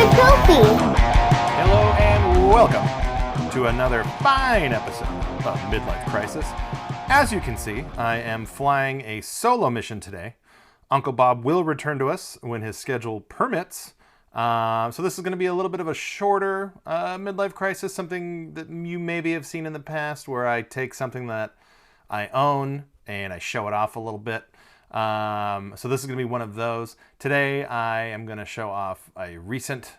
a trophy! Hello and welcome to another fine episode of Midlife Krisis. As you can see, I am flying a solo mission today. Uncle Bob will return to us when his schedule permits. So this is going to be a little bit of a shorter Midlife Krisis, something that you maybe have seen in the past where I take something that I own and I show it off a little bit. So this is going to be one of those. Today I am going to show off a recent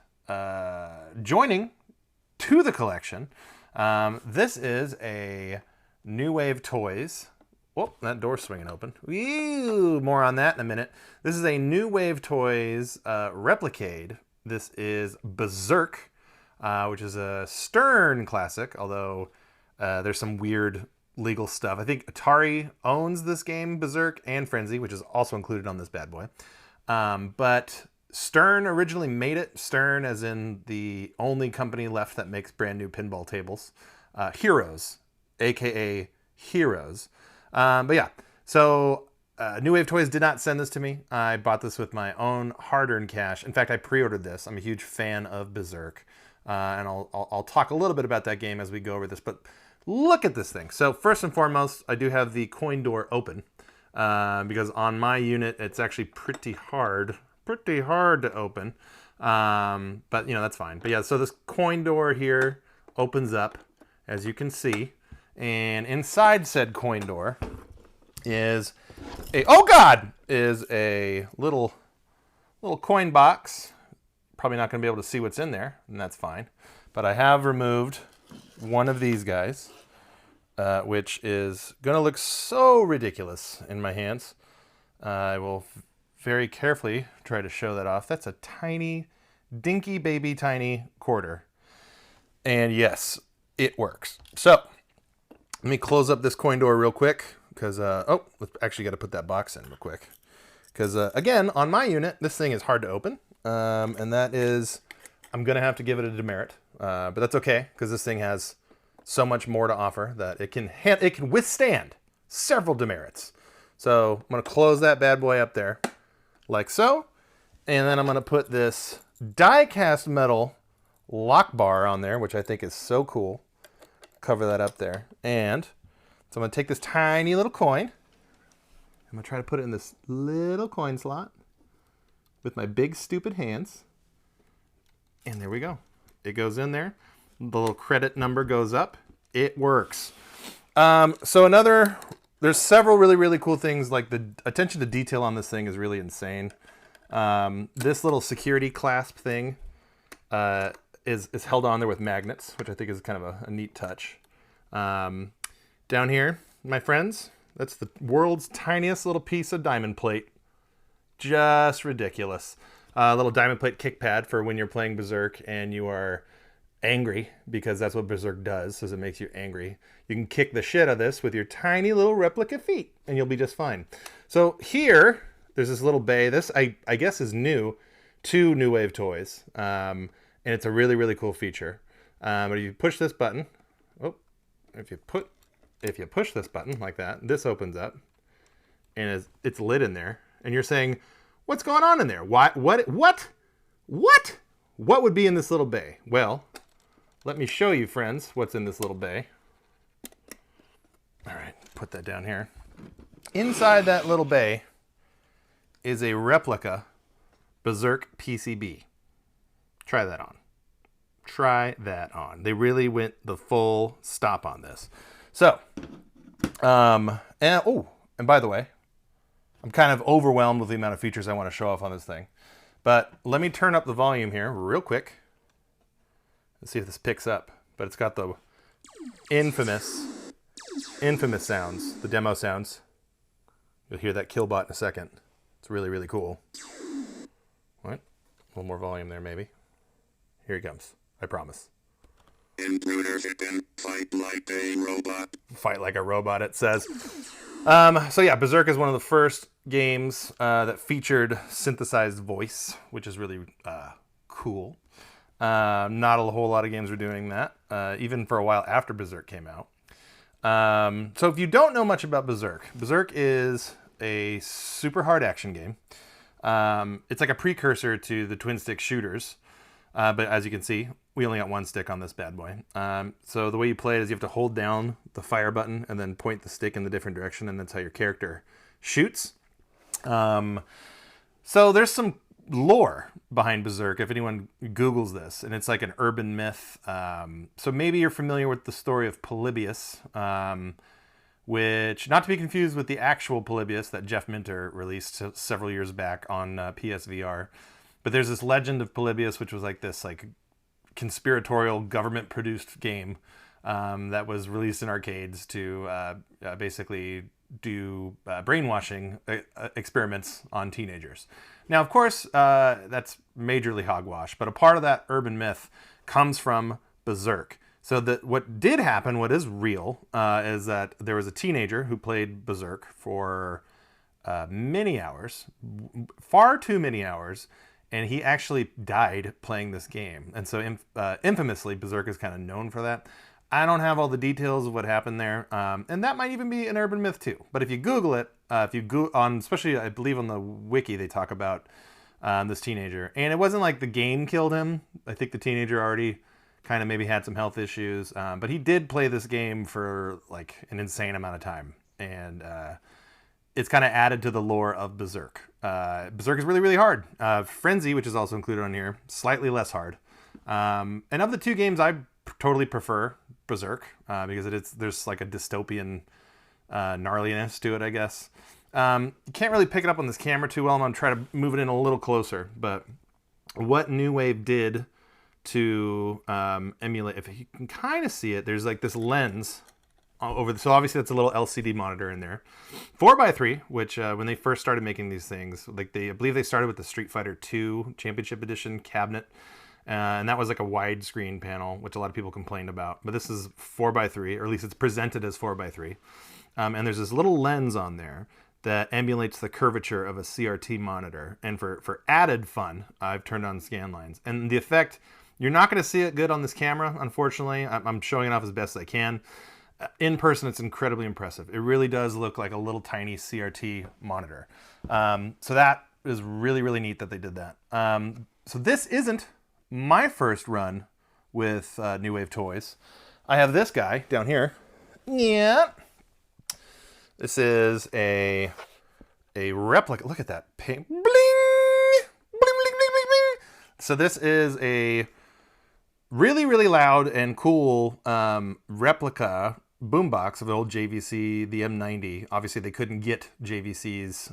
joining to the collection. This is a new Wave Toys. Oh, that door's swinging open. Ew, more on that in a minute. This is a new Wave Toys Replicade. This is Berserk, which is a Stern classic, although there's some weird legal stuff. I think Atari owns this game, Berzerk, and Frenzy, which is also included on this bad boy. But Stern originally made it. Stern as in the only company left that makes brand new pinball tables. Heroes, aka Heroes. But yeah, so New Wave Toys did not send this to me. I bought this with my own hard-earned cash. In fact, I pre-ordered this. I'm a huge fan of Berzerk. And I'll talk a little bit about that game as we go over this. But look at this thing. So first and foremost, I do have the coin door open because on my unit, it's actually pretty hard to open. But, you know, that's fine. But yeah, so this coin door here opens up, as you can see. And inside said coin door is a little coin box. Probably not going to be able to see what's in there, and that's fine. But I have removed one of these guys, which is going to look so ridiculous in my hands. I will very carefully try to show that off. That's a tiny, dinky baby tiny quarter. And yes, it works. So let me close up this coin door real quick because, let's actually got to put that box in real quick. Because, again, on my unit, this thing is hard to open. And that is, I'm going to have to give it a demerit. But that's okay, because this thing has so much more to offer that it can withstand several demerits. So I'm going to close that bad boy up there, like so. And then I'm going to put this die-cast metal lock bar on there, which I think is so cool. Cover that up there. And so I'm going to take this tiny little coin. I'm going to try to put it in this little coin slot with my big stupid hands. And there we go. It goes in there. The little credit number goes up. It works. There's several really, really cool things. Like the attention to detail on this thing is really insane. This little security clasp thing is held on there with magnets, which I think is kind of a neat touch. Down here, my friends, that's the world's tiniest little piece of diamond plate. Just ridiculous. A little diamond plate kick pad for when you're playing Berserk and you are angry, because that's what Berserk does, is it makes you angry. You can kick the shit out of this with your tiny little replica feet and you'll be just fine. So here, there's this little bay. This, I guess, is new to New Wave Toys. And it's a really, really cool feature. But if you push this button, if you push this button like that, this opens up and it's lit in there. And you're saying, what's going on in there? What would be in this little bay? Well, let me show you, friends, what's in this little bay. All right, put that down here. Inside that little bay is a replica Berzerk PCB. Try that on. Try that on. They really went the full stop on this. So, and by the way, I'm kind of overwhelmed with the amount of features I want to show off on this thing. But let me turn up the volume here real quick. Let's see if this picks up. But it's got the infamous sounds, the demo sounds. You'll hear that killbot in a second. It's really, really cool. All right, a little more volume there maybe. Here he comes, I promise. Intruder chicken, fight like a robot. Fight like a robot, it says. So yeah, Berzerk is one of the first games that featured synthesized voice, which is really cool. Not a whole lot of games were doing that, even for a while after Berzerk came out. So if you don't know much about Berzerk, Berzerk is a super hard action game. It's like a precursor to the twin stick shooters. But as you can see, we only got one stick on this bad boy. So the way you play it is you have to hold down the fire button and then point the stick in the different direction, and that's how your character shoots. So there's some lore behind Berserk if anyone Googles this, and it's like an urban myth. So maybe you're familiar with the story of Polybius, which, not to be confused with the actual Polybius that Jeff Minter released several years back on PSVR. But there's this legend of Polybius, which was like this like conspiratorial government-produced game that was released in arcades to basically do brainwashing experiments on teenagers. Now, of course, that's majorly hogwash, but a part of that urban myth comes from Berserk. So that what did happen, what is real, is that there was a teenager who played Berserk for many hours, far too many hours, and he actually died playing this game. And so infamously, Berserk is kind of known for that. I don't have all the details of what happened there, and that might even be an urban myth too. But if you Google it, especially I believe on the wiki, they talk about this teenager, and it wasn't like the game killed him. I think the teenager already kind of maybe had some health issues, but he did play this game for like an insane amount of time, and it's kind of added to the lore of Berserk. Berserk is really, really hard. Frenzy, which is also included on here, slightly less hard. And of the two games, I totally prefer Berserk because there's like a dystopian gnarliness to it, I guess. You can't really pick it up on this camera too well. I'm going to try to move it in a little closer. But what New Wave did to emulate, if you can kind of see it, there's like this lens so obviously that's a little LCD monitor in there. 4x3, which when they first started making these things, like I believe they started with the Street Fighter 2 Championship Edition cabinet. And that was like a widescreen panel, which a lot of people complained about. But this is 4x3, or at least it's presented as 4x3. And there's this little lens on there that emulates the curvature of a CRT monitor. And for added fun, I've turned on scan lines. And the effect, you're not going to see it good on this camera, unfortunately. I'm showing it off as best I can. In person, it's incredibly impressive. It really does look like a little tiny CRT monitor. So that is really, really neat that they did that. So this isn't my first run with New Wave Toys. I have this guy down here. Yeah. This is a replica. Look at that. Bling! Bling, bling, bling, bling, bling. So this is a really, really loud and cool replica boombox of the old JVC, the M90. Obviously, they couldn't get JVC's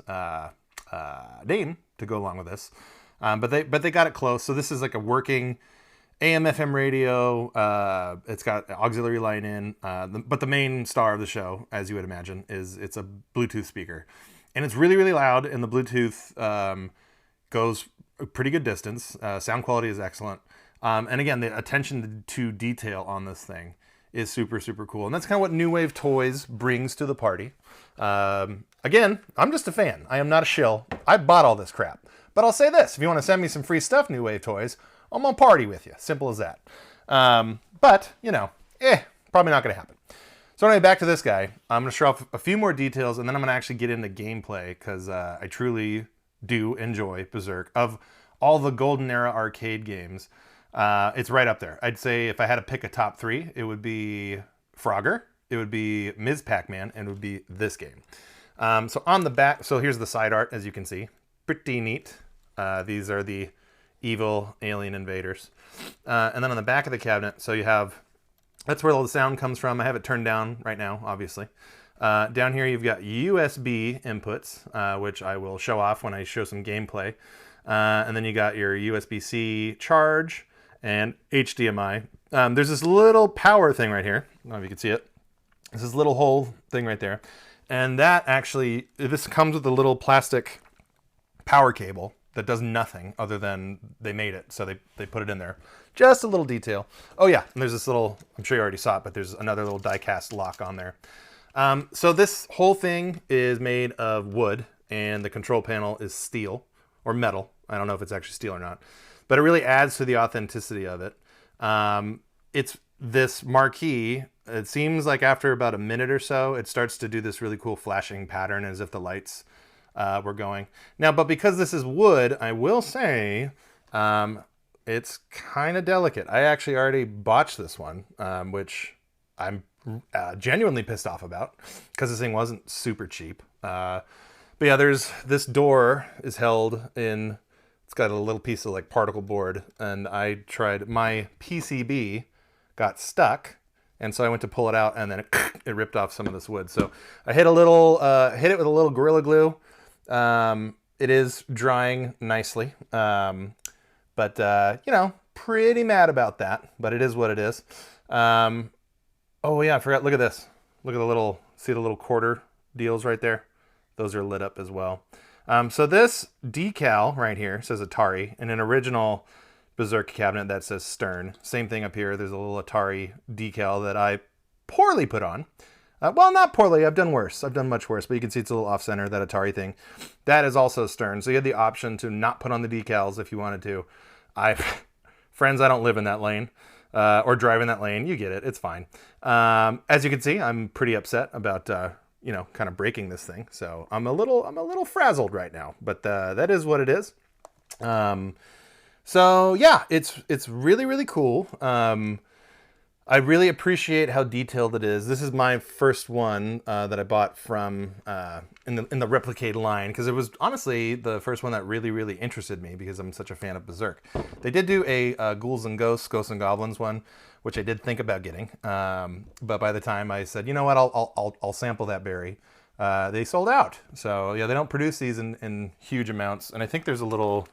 name to go along with this. But they got it close. So this is like a working AM/FM radio. It's got an auxiliary line in. But the main star of the show, as you would imagine, it's a Bluetooth speaker. And it's really, really loud. And the Bluetooth goes a pretty good distance. Sound quality is excellent. And again, the attention to detail on this thing is super, super cool. And that's kind of what New Wave Toys brings to the party. Again, I'm just a fan. I am not a shill. I bought all this crap. But I'll say this, if you want to send me some free stuff, New Wave Toys, I'm going to party with you. Simple as that. But, probably not going to happen. So anyway, back to this guy. I'm going to show off a few more details, and then I'm going to actually get into gameplay, because I truly do enjoy Berserk. Of all the Golden Era arcade games, it's right up there. I'd say if I had to pick a top three, it would be Frogger, it would be Ms. Pac-Man, and it would be this game. So on the back, so here's the side art, as you can see. Pretty neat. These are the evil alien invaders. And then on the back of the cabinet, so you have, that's where all the sound comes from. I have it turned down right now, obviously. Down here you've got USB inputs, which I will show off when I show some gameplay. And then you got your USB-C charge and HDMI. There's this little power thing right here. I don't know if you can see it. This is a little hole thing right there. And that actually, this comes with a little plastic power cable that does nothing other than they made it. So they put it in there. Just a little detail. Oh yeah, and there's this little, I'm sure you already saw it, but there's another little die-cast lock on there. So this whole thing is made of wood, and the control panel is steel or metal. I don't know if it's actually steel or not, but it really adds to the authenticity of it. It's this marquee. It seems like after about a minute or so, it starts to do this really cool flashing pattern as if the lights were going. Now, but because this is wood, I will say, It's kind of delicate. I actually already botched this one, which I'm genuinely pissed off about because this thing wasn't super cheap. But yeah, this door is held in, it's got a little piece of like particle board, and I tried, my PCB got stuck, and so I went to pull it out, and then it ripped off some of this wood. So I hit it with a little Gorilla Glue. It is drying nicely, but you know, pretty mad about that. But it is what it is. Oh yeah, I forgot. Look at this. Look at the little, see the little quarter deals right there? Those are lit up as well. So this decal right here says Atari, and an original Berserk cabinet that says Stern. Same thing up here. There's a little Atari decal that I poorly put on. Well, not poorly. I've done worse. I've done much worse, but you can see it's a little off-center, that Atari thing. That is also Stern. So you had the option to not put on the decals if you wanted to. Friends, I don't live in that lane. Or drive in that lane. You get it. It's fine. As you can see, I'm pretty upset about, you know, kind of breaking this thing. So I'm a little frazzled right now, but that is what it is. So yeah, it's really, really cool. I really appreciate how detailed it is. This is my first one that I bought from in the Replicade line, because it was honestly the first one that really, really interested me because I'm such a fan of Berserk. They did do a Ghouls and Ghosts, Ghosts and Goblins one, which I did think about getting, but by the time I said, you know what, I'll sample that berry, they sold out. So yeah, they don't produce these in huge amounts, and I think there's a little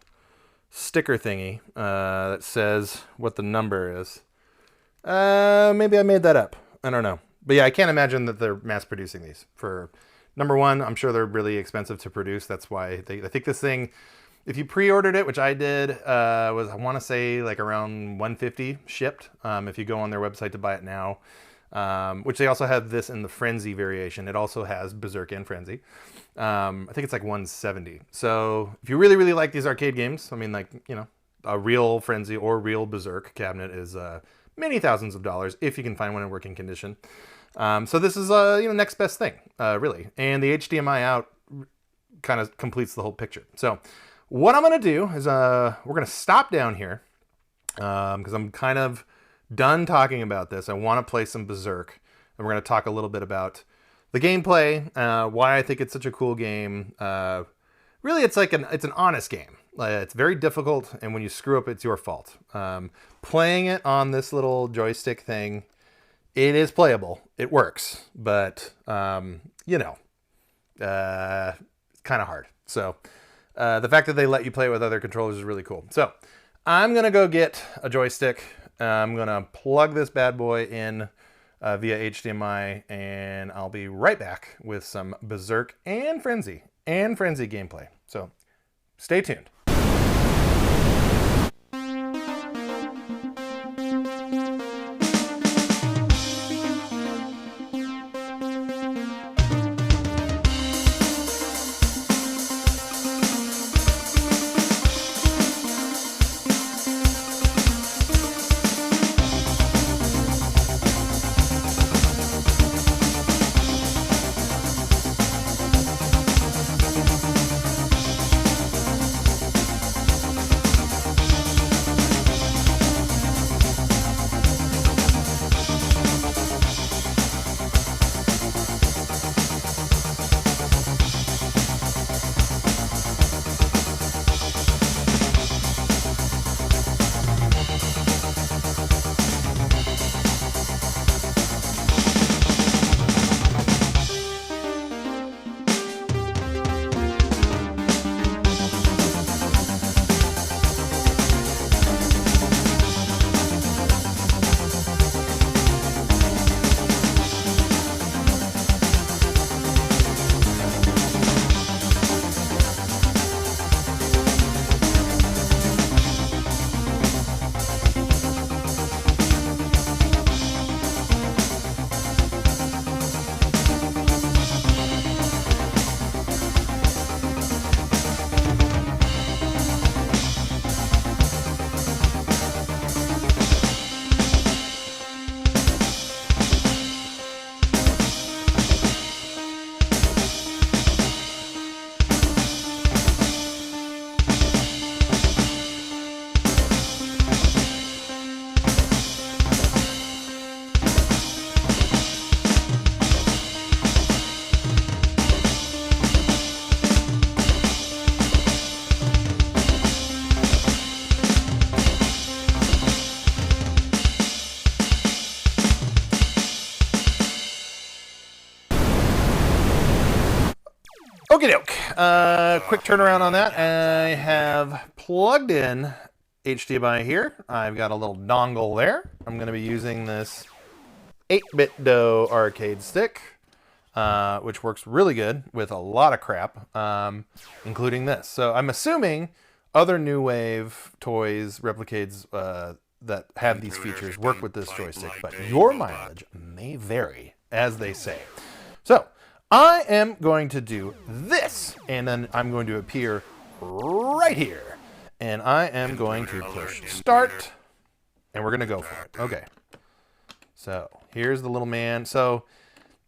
sticker thingy that says what the number is. Maybe I made that up. I don't know. But yeah, I can't imagine that they're mass producing these. For number one, I'm sure they're really expensive to produce. That's why I think this thing, if you pre-ordered it, which I did, was, I want to say like around $150 shipped. If you go on their website to buy it now, which they also have this in the Frenzy variation. It also has Berserk and Frenzy. I think it's like $170. So if you really, really like these arcade games, I mean, like, you know, a real Frenzy or real Berserk cabinet is, many thousands of dollars if you can find one in working condition. So this is you know, next best thing, really. And the HDMI out kind of completes the whole picture. So what I'm going to do is we're going to stop down here because I'm kind of done talking about this. I want to play some Berserk, and we're going to talk a little bit about the gameplay, why I think it's such a cool game. Really, it's an honest game. It's very difficult, and when you screw up, it's your fault. Playing it on this little joystick thing, it is playable. It works, but you know, it's kind of hard. So the fact that they let you play it with other controllers is really cool. So I'm gonna go get a joystick. I'm gonna plug this bad boy in via HDMI, and I'll be right back with some Berserk and Frenzy gameplay. So stay tuned. quick turnaround on that. I have plugged in HDMI here. I've got a little dongle there. I'm going to be using this 8-bit dough arcade stick, which works really good with a lot of crap, including this. So I'm assuming other new Wave Toys Replicades that have these features work with this joystick, but your mileage may vary, as they say. So I am going to do this, and then I'm going to appear right here. And I am going to push start, and we're going to go for it. Okay. So here's the little man. So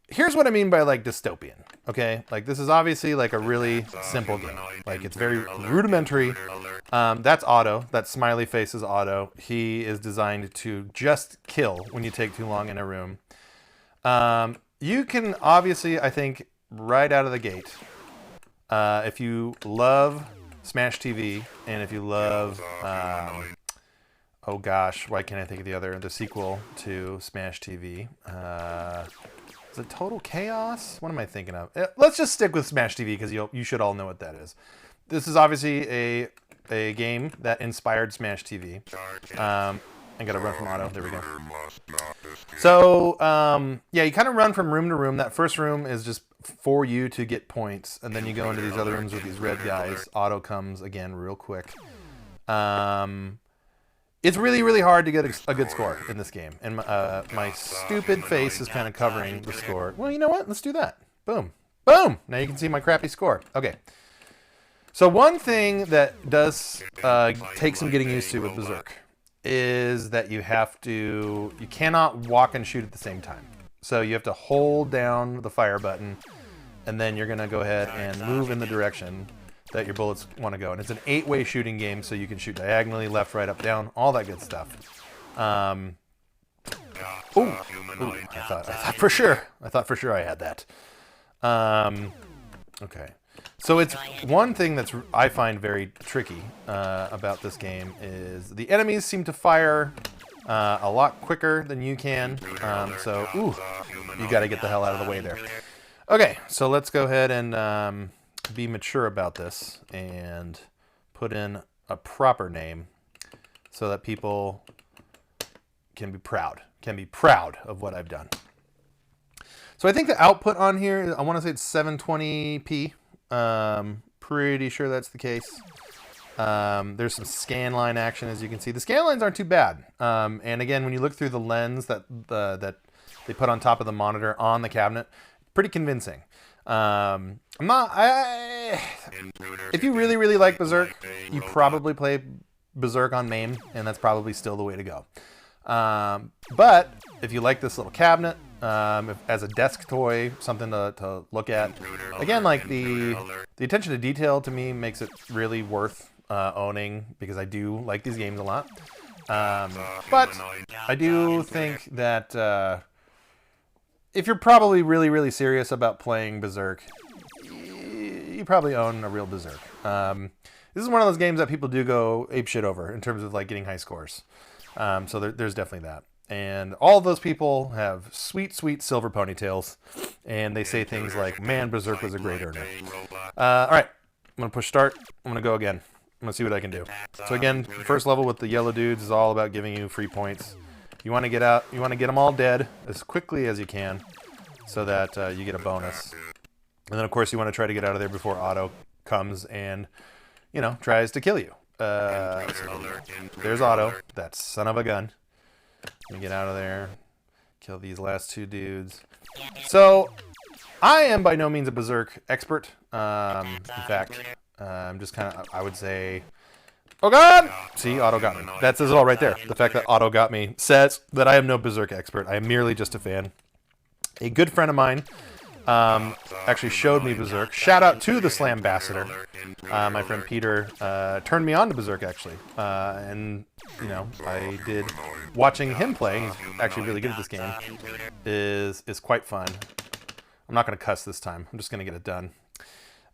here's what I mean by like dystopian. Okay. Like this is obviously like a really simple game. Like it's very rudimentary. That's Otto. That smiley face is Otto. He is designed to just kill when you take too long in a room. You can obviously, I think, right out of the gate, if you love Smash TV, and if you love, oh gosh, why can't I think of the sequel to Smash TV? Is it Total Chaos? What am I thinking of? Let's just stick with Smash TV because you should all know what that is. This is obviously a game that inspired Smash TV. I gotta run from Otto. There we go. So, yeah, you kind of run from room to room. That first room is just for you to get points, and then you go into these other rooms with these red guys. Otto comes again real quick. It's really, really hard to get a good score in this game, and my stupid face is kind of covering the score. Well, you know what? Let's do that. Boom. Boom! Now you can see my crappy score. Okay. So one thing that does take some getting used to with Berserk is that you cannot walk and shoot at the same time. So you have to hold down the fire button, and then you're going to go ahead and move in the direction that your bullets want to go. And it's an 8-way shooting game, so you can shoot diagonally, left, right, up, down, all that good stuff. I thought for sure I had that. Okay. So it's one thing that's I find very tricky about this game is the enemies seem to fire a lot quicker than you can. You got to get the hell out of the way there. Okay, so let's go ahead and be mature about this and put in a proper name so that people can be proud of what I've done. So I think the output on here, I want to say it's 720p. Pretty sure that's the case. There's some scan line action, as you can see. The scan lines aren't too bad. And again, when you look through the lens that they put on top of the monitor on the cabinet, pretty convincing. If you really, really like Berserk, you probably play Berserk on MAME, and that's probably still the way to go. But if you like this little cabinet, as a desk toy, something to look at. Again, like the attention to detail to me makes it really worth owning because I do like these games a lot. But I do think that if you're probably really, really serious about playing Berserk, you probably own a real Berserk. This is one of those games that people do go apeshit over in terms of like getting high scores. So there's definitely that. And all of those people have sweet, sweet silver ponytails. And they say things like, man, Berserk was a great earner. All right, I'm going to push start. I'm going to go again. I'm going to see what I can do. So again, first level with the yellow dudes is all about giving you free points. You want to get out, you want to get them all dead as quickly as you can so that you get a bonus. And then, of course, you want to try to get out of there before Otto comes and, tries to kill you. So there's Otto, that son of a gun. Let me get out of there. Kill these last two dudes. So, I am by no means a Berserk expert. In fact, I'm just kind of, I would say, oh God! See, Otto got me. That says it all right there. The fact that Otto got me says that I am no Berserk expert. I am merely just a fan. A good friend of mine actually showed me Berserk. Shout out to the Slambassador. My friend Peter turned me on to Berserk, actually. And, I did. Watching him play, he's actually really good at this game, is quite fun. I'm not going to cuss this time. I'm just going to get it done.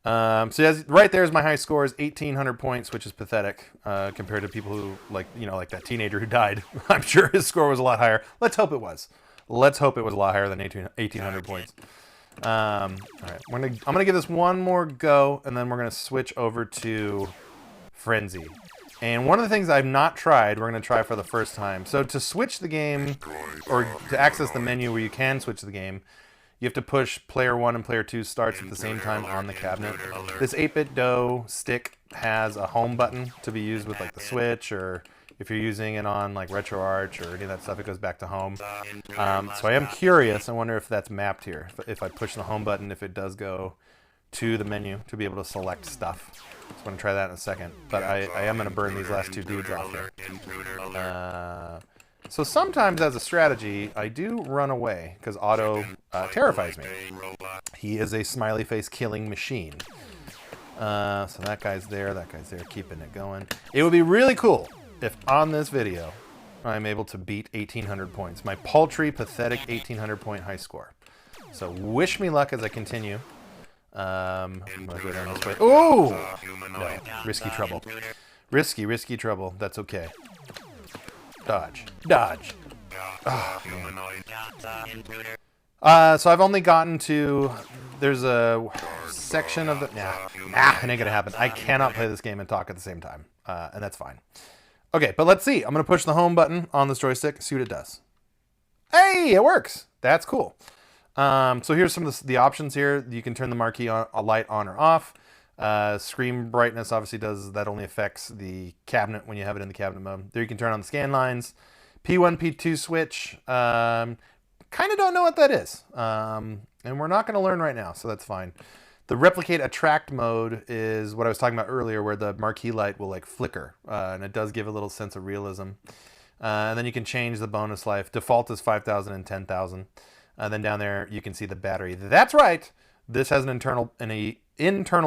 So right there is my high score is 1,800 points, which is pathetic compared to people who, like that teenager who died. I'm sure his score was a lot higher. Let's hope it was. Let's hope it was a lot higher than 1,800 points. All right, I'm gonna give this one more go, and then we're gonna switch over to Frenzy. And one of the things I've not tried, we're gonna try for the first time. So to switch the game, or to access the menu where you can switch the game, you have to push player 1 and player 2 starts at the same time on the cabinet. This 8-bit dough stick has a home button to be used with like the Switch, or if you're using it on like RetroArch or any of that stuff, it goes back to home. So I am curious. I wonder if that's mapped here. If I push the home button, if it does go to the menu to be able to select stuff. So I'm going to try that in a second. But I am going to burn these last 2 dudes off here. So sometimes as a strategy, I do run away because Otto terrifies me. He is a smiley face killing machine. So that guy's there, keeping it going. It would be really cool if on this video I'm able to beat 1,800 points. My paltry, pathetic 1,800 point high score. So wish me luck as I continue. I'm gonna go down this way. Oh! No, risky trouble. Risky trouble. That's okay. Dodge. Oh, so I've only gotten to... There's a section of the... Nah, it ain't gonna happen. I cannot play this game and talk at the same time. And that's fine. Okay, but let's see. I'm gonna push the home button on this joystick, see what it does. Hey, it works! That's cool. So here's some of the options here. You can turn the marquee on, a light on or off. Screen brightness obviously that only affects the cabinet when you have it in the cabinet mode. There you can turn on the scan lines. P1, P2 switch. Kind of don't know what that is. And we're not going to learn right now, so that's fine. The replicate attract mode is what I was talking about earlier, where the marquee light will like flicker. And it does give a little sense of realism. And then you can change the bonus life. Default is 5,000 and 10,000. Then down there, you can see the battery. That's right. This has an internal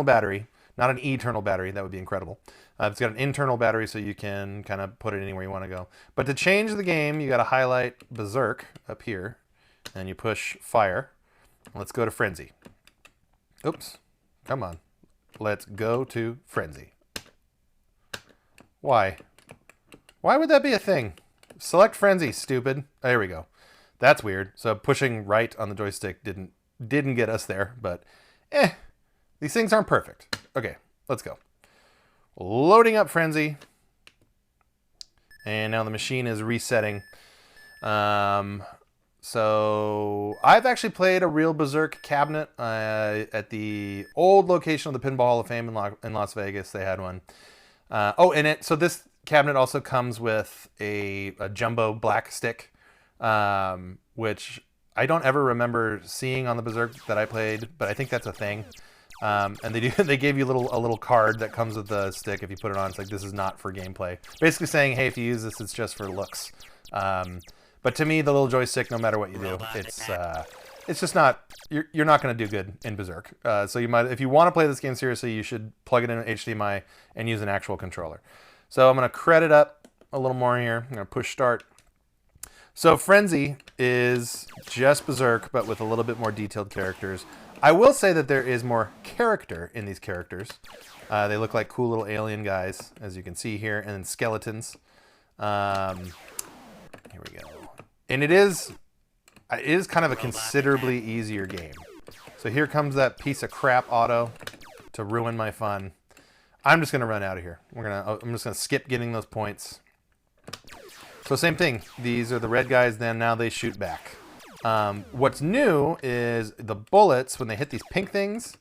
battery, not an eternal battery. That would be incredible. It's got an internal battery, so you can kind of put it anywhere you want to go. But to change the game, you got to highlight Berzerk up here, and you push fire. Let's go to Frenzy. Oops. Come on. Let's go to Frenzy. Why? Why would that be a thing? Select Frenzy, stupid. There we go. That's weird. So pushing right on the joystick didn't get us there, but these things aren't perfect. Okay, let's go. Loading up Frenzy. And now the machine is resetting. So I've actually played a real Berserk cabinet at the old location of the Pinball Hall of Fame in Las Vegas. They had one. So this cabinet also comes with a jumbo black stick. Which I don't ever remember seeing on the Berserk that I played, but I think that's a thing. And they gave you a little card that comes with the stick. If you put it on, it's like, this is not for gameplay. Basically saying, hey, if you use this, it's just for looks. But to me, the little joystick, no matter what you do, it's just not, you're not going to do good in Berserk. So you might, if you want to play this game seriously, you should plug it in HDMI and use an actual controller. So I'm going to credit up a little more here. I'm going to push start. So Frenzy is just Berserk, but with a little bit more detailed characters. I will say that there is more character in these characters. They look like cool little alien guys, as you can see here, and then skeletons. Here we go. And it is kind of a considerably easier game. So here comes that piece of crap Otto to ruin my fun. I'm just going to run out of here. I'm just going to skip getting those points. So same thing. These are the red guys, then now they shoot back. What's new is the bullets, when they hit these pink things,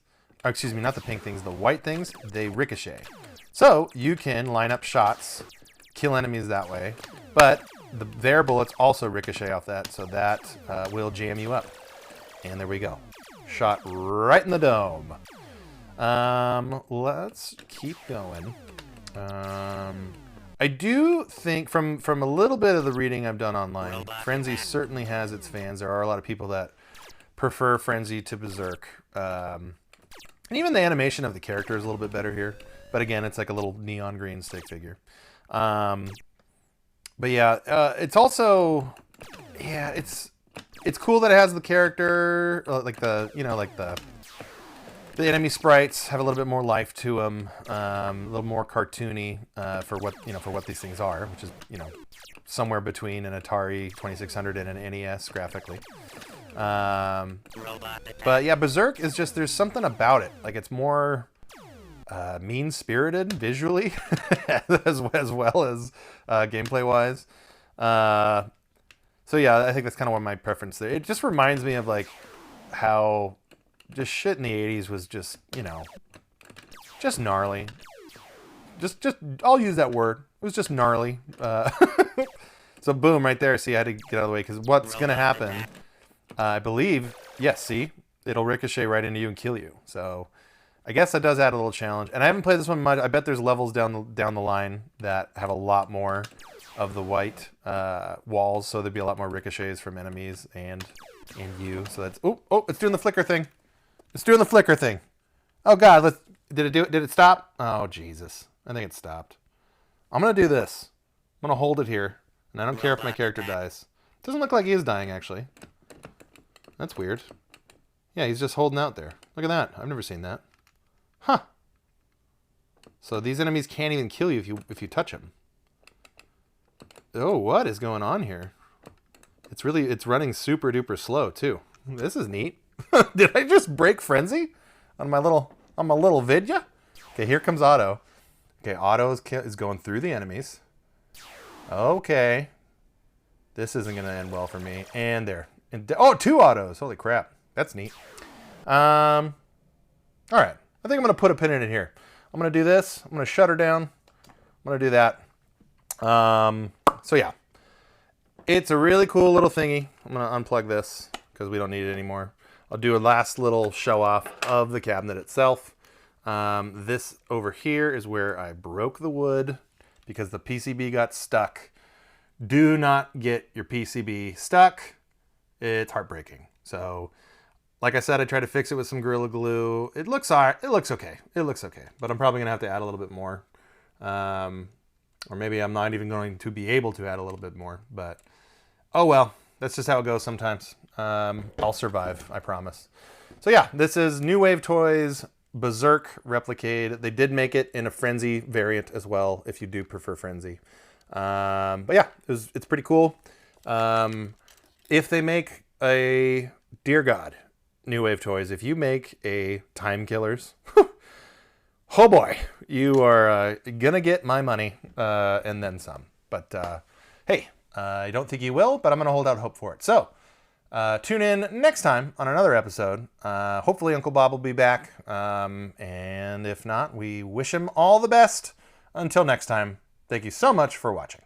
or excuse me, not the pink things, the white things, they ricochet. So you can line up shots, kill enemies that way, but their bullets also ricochet off that, so that will jam you up. And there we go. Shot right in the dome. Let's keep going. I do think, from a little bit of the reading I've done online, Frenzy certainly has its fans. There are a lot of people that prefer Frenzy to Berserk. And even the animation of the character is a little bit better here. But again, it's like a little neon green stick figure. But yeah, it's also... Yeah, it's cool that it has the character, like the enemy sprites have a little bit more life to them, a little more cartoony for what these things are, which is somewhere between an Atari 2600 and an NES graphically. But yeah, Berserk is just, there's something about it. Like, it's more mean-spirited visually as well as gameplay-wise. So yeah, I think that's kind of one of my preference there. It just reminds me of like how just shit in the 80s was just, you know, just gnarly. Just I'll use that word. It was just gnarly. So boom, right there. See, I had to get out of the way because what's going to happen, I believe, yes, see, it'll ricochet right into you and kill you. So I guess that does add a little challenge. And I haven't played this one much. I bet there's levels down the line that have a lot more of the white walls, so there'd be a lot more ricochets from enemies and you. So that's it's doing the flicker thing. It's doing the flicker thing. Oh god, did it do it? Did it stop? Oh Jesus, I think it stopped. I'm gonna do this. I'm gonna hold it here, and I don't care if my character dies. It doesn't look like he is dying actually. That's weird. Yeah, he's just holding out there. Look at that. I've never seen that. Huh. So these enemies can't even kill you if you touch them. Oh, what is going on here? It's running super duper slow too. This is neat. Did I just break frenzy on my little vidya? Okay, here comes Auto. Okay, Auto is going through the enemies. Okay. This isn't going to end well for me. And there. Oh, 2 autos. Holy crap. That's neat. All right. I think I'm going to put a pin in it here. I'm going to do this. I'm going to shut her down. I'm going to do that. So yeah, it's a really cool little thingy. I'm going to unplug this because we don't need it anymore. I'll do a last little show off of the cabinet itself. This over here is where I broke the wood because the PCB got stuck. Do not get your PCB stuck. It's heartbreaking. So like I said, I tried to fix it with some Gorilla Glue. It looks all right. It looks okay. It looks okay. But I'm probably going to have to add a little bit more. Or maybe I'm not even going to be able to add a little bit more. But, oh well. That's just how it goes sometimes. I'll survive, I promise. So yeah, this is new Wave Toys Berserk Replicade. They did make it in a Frenzy variant as well, if you do prefer Frenzy. But yeah, it's pretty cool. If they make a, dear God, new Wave Toys, if you make a Time Killers, oh boy, you are gonna get my money and then some. But hey, I don't think you will, but I'm gonna hold out hope for it. So tune in next time on another episode. Hopefully Uncle Bob will be back, and if not, we wish him all the best. Until next time, thank you so much for watching.